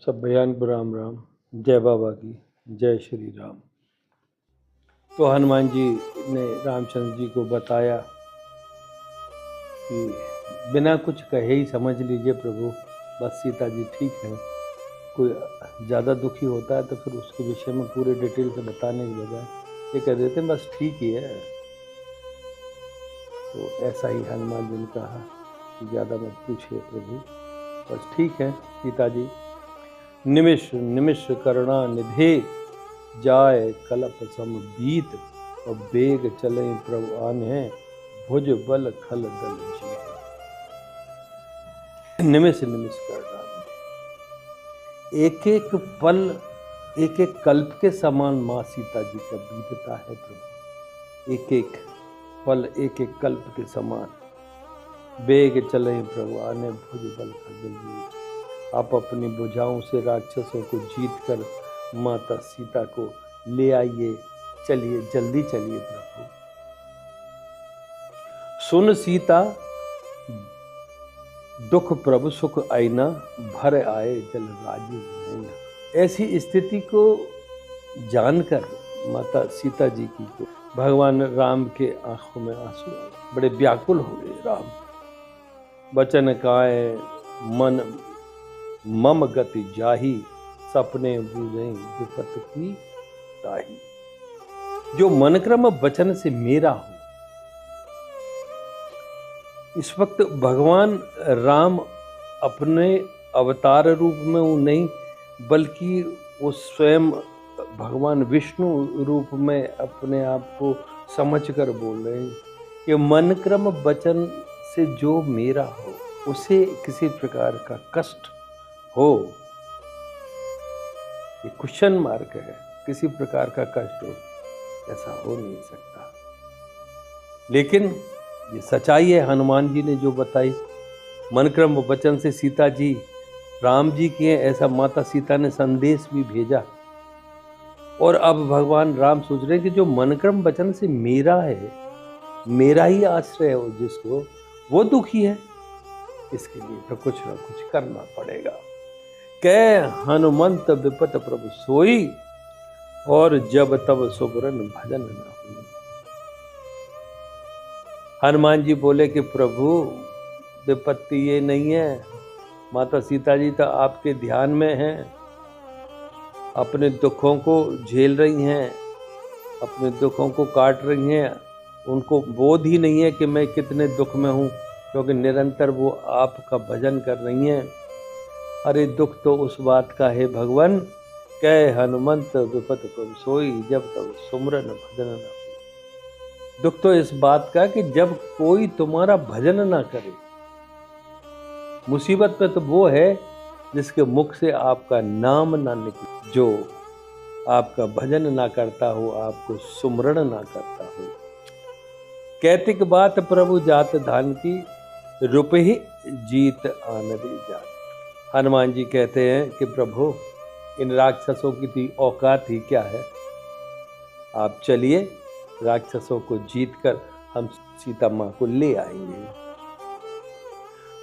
सब भयान को राम राम। जय बाबा की जय श्री राम। तो हनुमान जी ने रामचंद्र जी को बताया कि बिना कुछ कहे ही समझ लीजिए प्रभु, बस सीता जी ठीक है। कोई ज़्यादा दुखी होता है तो फिर उसके विषय में पूरे डिटेल से बताने की बजाय ये कह देते हैं बस ठीक ही है। तो ऐसा ही हनुमान जी ने कहा कि ज़्यादा मत पूछिए प्रभु, बस ठीक है सीता जी। निमिष निमिष करुणा निधे जाय कलप सम बीत, और बेग चले प्रभु आने भुज बल खल दल जीत। निमिष निमिष करुणा, एक एक पल एक एक कल्प के समान माँ सीता जी का बीतता है प्रभु। एक एक पल एक एक कल्प के समान। बेग चले प्रभु आने भुज बल खल दल जीत। आप अपनी भुजाओं से राक्षसों को जीतकर माता सीता को ले आइए। चलिए जल्दी चलिए प्रभु। सुन सीता दुख प्रभु सुख आईना, भर आए जल राजीव। ऐसी स्थिति को जानकर माता सीता जी की को भगवान राम के आंखों में आंसू आए, बड़े व्याकुल हो गए। राम वचन काए मन मम गति जाही, सपने बूझें विपत की ताही। जो मन क्रम वचन से मेरा हो। इस वक्त भगवान राम अपने अवतार रूप में वो नहीं, बल्कि वो स्वयं भगवान विष्णु रूप में अपने आप को समझकर बोल रहे हैं कि मन क्रम वचन से जो मेरा हो, उसे किसी प्रकार का कष्ट हो। ये क्वेश्चन मार्क है, किसी प्रकार का कष्ट हो, ऐसा हो नहीं सकता। लेकिन ये सच्चाई है हनुमान जी ने जो बताई। मन क्रम वचन से सीता जी राम जी की है, ऐसा माता सीता ने संदेश भी भेजा। और अब भगवान राम सोच रहे हैं कि जो मन क्रम वचन से मेरा है, मेरा ही आश्रय हो जिसको, वो दुखी है। इसके लिए तो कुछ ना कुछ करना पड़ेगा। कै हनुमंत विपत प्रभु सोई, और जब तब सुबरन भजन न हुई। हनुमान जी बोले कि प्रभु विपत्ति ये नहीं है, माता सीता जी तो आपके ध्यान में हैं, अपने दुखों को झेल रही हैं, अपने दुखों को काट रही हैं। उनको बोध ही नहीं है कि मैं कितने दुख में हूँ, क्योंकि निरंतर वो आपका भजन कर रही हैं। अरे दुख तो उस बात का है भगवान, कै हनुमंत विपत प्रभु सोई, जब तब सुमरन भजन न हो। दुख तो इस बात का कि जब कोई तुम्हारा भजन ना करे। मुसीबत में तो वो है जिसके मुख से आपका नाम ना निकले, जो आपका भजन ना करता हो, आपको सुमरण ना करता हो। कैतिक बात प्रभु जात धान की, रुपहि जीत आनदी जात। हनुमान जी कहते हैं कि प्रभु इन राक्षसों की थी औकात ही क्या है। आप चलिए, राक्षसों को जीतकर हम सीता माँ को ले आएंगे।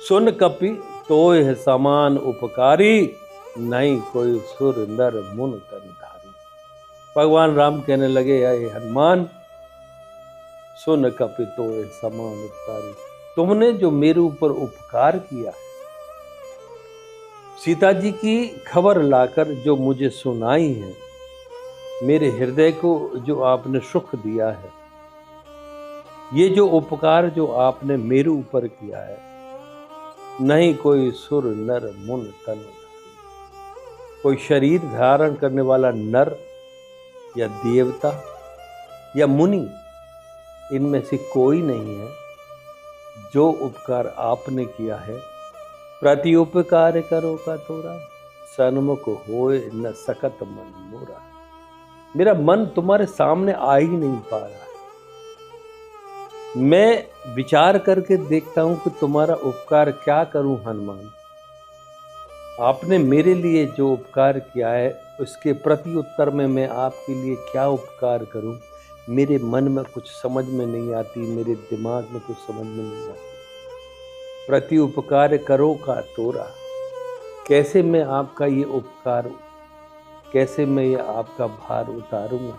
सुन कपि तोय समान उपकारी, नहीं कोई सुर नर मुन तन धारी। भगवान राम कहने लगे, हे हनुमान, सुन कपि तोय समान उपकारी, तुमने जो मेरे ऊपर उपकार किया है, सीता जी की खबर लाकर जो मुझे सुनाई है, मेरे हृदय को जो आपने सुख दिया है, ये जो उपकार जो आपने मेरे ऊपर किया है, नहीं कोई सुर नर मुन तन, कोई शरीर धारण करने वाला नर या देवता या मुनि, इनमें से कोई नहीं है जो उपकार आपने किया है। प्रति उपकार करो का तोरा, सन्मुख होए न सकत मन मोरा। मेरा मन तुम्हारे सामने आ ही नहीं पा रहा है। मैं विचार करके देखता हूं कि तुम्हारा उपकार क्या करूं। हनुमान, आपने मेरे लिए जो उपकार किया है, उसके प्रति उत्तर में मैं आपके लिए क्या उपकार करूं, मेरे मन में कुछ समझ में नहीं आती, मेरे दिमाग में कुछ समझ में नहीं आती। प्रति उपकार करो का तोरा, कैसे मैं आपका ये उपकार, कैसे मैं ये आपका भार उतारूंगा।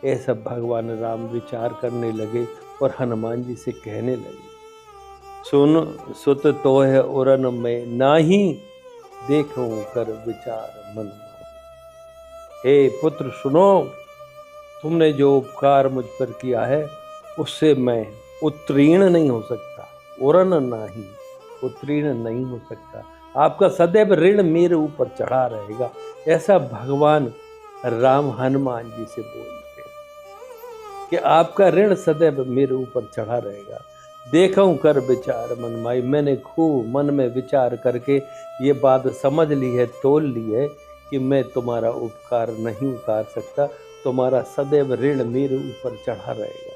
ऐसा भगवान राम विचार करने लगे और हनुमान जी से कहने लगे, सुन सुत तो है उरन में नाही, देखूं कर विचार मन माही। हे पुत्र सुनो, तुमने जो उपकार मुझ पर किया है उससे मैं उत्तीर्ण नहीं हो सकता। उरन नाही, उत्तीर्ण नहीं हो सकता। आपका सदैव ऋण मेरे ऊपर चढ़ा रहेगा। ऐसा भगवान राम हनुमान जी से बोलते हैं कि आपका ऋण सदैव मेरे ऊपर चढ़ा रहेगा। देखूं कर विचार मन माई, मैंने खूब मन में विचार करके ये बात समझ ली है, तोल ली है कि मैं तुम्हारा उपकार नहीं उतार सकता। तुम्हारा सदैव ऋण मेरे ऊपर चढ़ा रहेगा।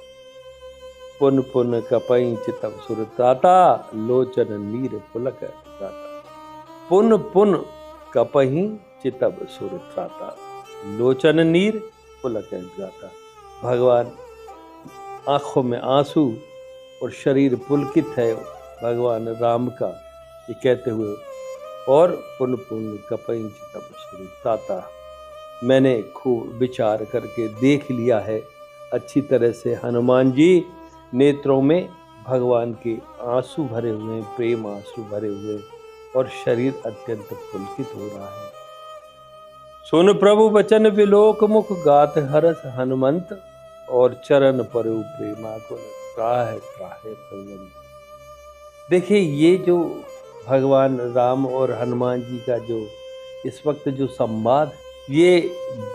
पुन पुन कपई चितम सुरताता, लोचन नीर पुलक गाता। पुन पुन कपहि चितब सुरताता, लोचन नीर पुलक गाता। भगवान आंखों में आंसू और शरीर पुलकित है भगवान राम का, ये कहते हुए, और पुन पुन कपई चितब सुरताता, मैंने खूब विचार करके देख लिया है अच्छी तरह से। हनुमान जी नेत्रों में भगवान के आंसू भरे हुए हैं, प्रेम आंसू भरे हुए, और शरीर अत्यंत पुलकित हो रहा है। सुन प्रभु वचन विलोक मुख, गात हरस हनुमंत, और चरण परु प्रेमाकुल, त्राहि त्राहि भगवंत। देखिए, ये जो भगवान राम और हनुमान जी का जो इस वक्त जो संवाद, ये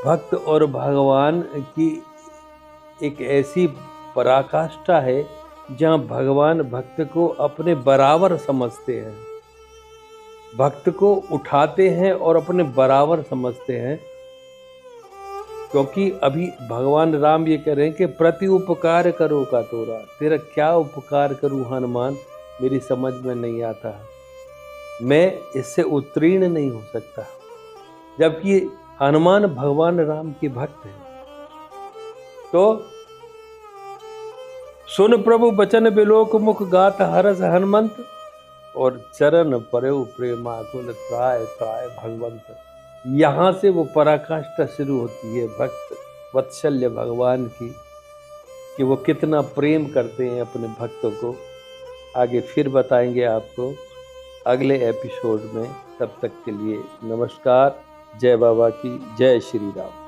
भक्त और भगवान की एक ऐसी पराकाष्ठा है जहाँ भगवान भक्त को अपने बराबर समझते हैं, भक्त को उठाते हैं और अपने बराबर समझते हैं। क्योंकि अभी भगवान राम ये कह रहे हैं कि प्रति उपकार करो का तोरा, तेरा क्या उपकार करूं हनुमान, मेरी समझ में नहीं आता, मैं इससे उत्तीर्ण नहीं हो सकता। जबकि हनुमान भगवान राम के भक्त हैं। तो सुन प्रभु बचन बिलोक मुख, गात हरस हनुमंत, और चरण परयु प्रेमाकुल, त्राहि त्राहि भगवंत। यहाँ से वो पराकाष्ठा शुरू होती है भक्त वत्सल्य भगवान की, कि वो कितना प्रेम करते हैं अपने भक्तों को। आगे फिर बताएंगे आपको अगले एपिसोड में। तब तक के लिए नमस्कार। जय बाबा की जय, श्री राम।